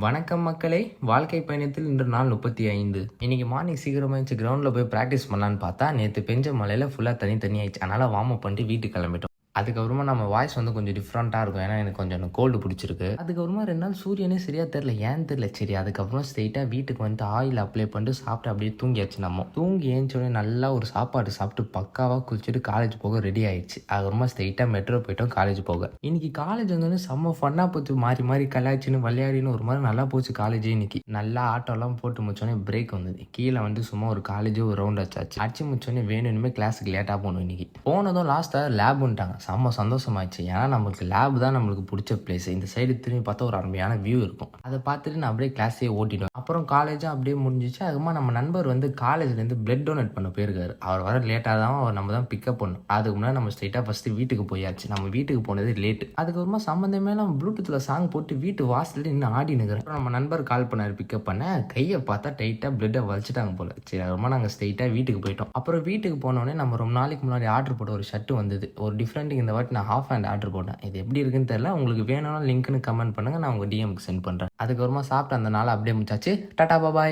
வணக்கம் மக்களே! வாழ்க்கை பயணத்தில் இன்று நாள் 35. இன்னைக்கு மார்னிங் சீக்கிரமா எந்திச்சு கிரவுண்ட்ல போய் பிராக்டிஸ் பண்ணலான்னு பார்த்தா, நேத்து பெஞ்ச மழையில ஃபுல்லா தண்ணி தண்ணி ஆயிடுச்சு. அதனால வார்ம் அப் பண்ணிட்டு வீட்டுக்கு கிளம்பிட்டோம். அதுக்கப்புறமா நம்ம வாய்ஸ் கொஞ்சம் டிஃப்ரெண்ட்டா இருக்கும். ஏன்னா எனக்கு கொஞ்சம் கோல்டு பிடிச்சிருக்கு. அதுக்கப்புறமா 2 நாள் சூரியனே சரியா தெரியல. ஏன்னு தெரியல. சரி அதுக்கப்புறம் ஸ்ட்ரெயிட்டா வீட்டுக்கு வந்துட்டு ஆயில் அப்ளை பண்ணிட்டு சாப்பிட்டு அப்படியே தூங்கியாச்சு நம்ம. தூங்கி ஏந்திச்ச உடனே நல்லா ஒரு சாப்பாடு சாப்பிட்டு பக்காவா குளிச்சுட்டு காலேஜ் போக ரெடி ஆயிடுச்சு. அதுக்கப்புறமா ஸ்ட்ரெயிட்டா மெட்ரோ போயிட்டோம் காலேஜ் போக. இன்னைக்கு காலேஜ் வந்தோடனே செம்ம ஃபன்னா போச்சு. மாறி மாறி கலாய்ச்சின்னு விளையாடின்னு ஒரு மாதிரி நல்லா போச்சு காலேஜே இன்னைக்கு. நல்லா ஆட்டோலாம் போட்டு முடிச்சோடனே பிரேக் வந்தது. கீழே வந்து சும்மா ஒரு காலேஜே ஒரு ரவுண்ட் அடிச்சாச்சு. அடிச்சு முடிச்சோடனே வேணும்னுமே கிளாஸுக்கு லேட்டாக போகணும் இன்னைக்கு. போனதும் லாஸ்ட்டாக லேபுன்ட்டாங்க. செம்ம சந்தோஷமாயிடுச்சு. ஏன்னா நம்மளுக்கு லேப் தான் நம்மளுக்கு பிடிச்ச பிளேஸ். இந்த சைடு திரும்பி பார்த்தா ஒரு அருமையான வியூ இருக்கும். அதை பார்த்துட்டு நான் அப்படியே கிளாஸே ஓட்டிடுவேன். அப்புறம் காலேஜும் அப்படியே முடிஞ்சிச்சு. அதுக்கப்புறமா நம்ம நண்பர் வந்து காலேஜ்லேருந்து பிளட் டொனேட் பண்ண போயிருக்காரு. அவர் வர லேட்டாக தான் அவர் நம்ம தான் பிக்கப் பண்ணணும். அதுக்கு முன்னாடி நம்ம ஸ்ட்ரெயிட்டாக ஃபஸ்ட்டு வீட்டுக்கு போயாச்சு. நம்ம வீட்டுக்கு போனது லேட்டு. அதுக்கப்புறமா சம்மந்தமே நம்ம ப்ளூடூத்தில் சாங் போட்டு வீட்டு வாசலில் இன்னும் ஆடி நிற்கிறேன். அப்புறம் நம்ம நண்பர் கால் பண்ணார் பிக்கப் பண்ண. கையை பார்த்தா டைட்டாக பிளட்டை வலிச்சிட்டாங்க போல. சரி அதுக்கப்புறமா நாங்கள் ஸ்ட்ரெயிட்டாக வீட்டுக்கு போயிட்டோம். அப்புறம் வீட்டுக்கு போனோடனே நம்ம ரொம்ப நாளைக்கு முன்னாடி ஆர்டர் போட்ட ஒரு ஷர்ட் வந்தது. ஒரு டிஃப்ரெண்ட்டுக்கு இந்த வாட்டி நான் ஹாஃப் ஹேண்ட் ஆர்டர் போட்டேன். இது எப்படி இருக்குன்னு தெரியல. உங்களுக்கு வேணும்னா லிங்க்னு கமெண்ட் பண்ணுங்கள். நான் உங்கள் டிஎம்க்கு சென்ட் பண்ணுறேன். அதுக்கப்புறமா சாப்பிட்டு அந்த நாள் அப்படியே முடிச்சாச்சு. டாடா பாபாய்.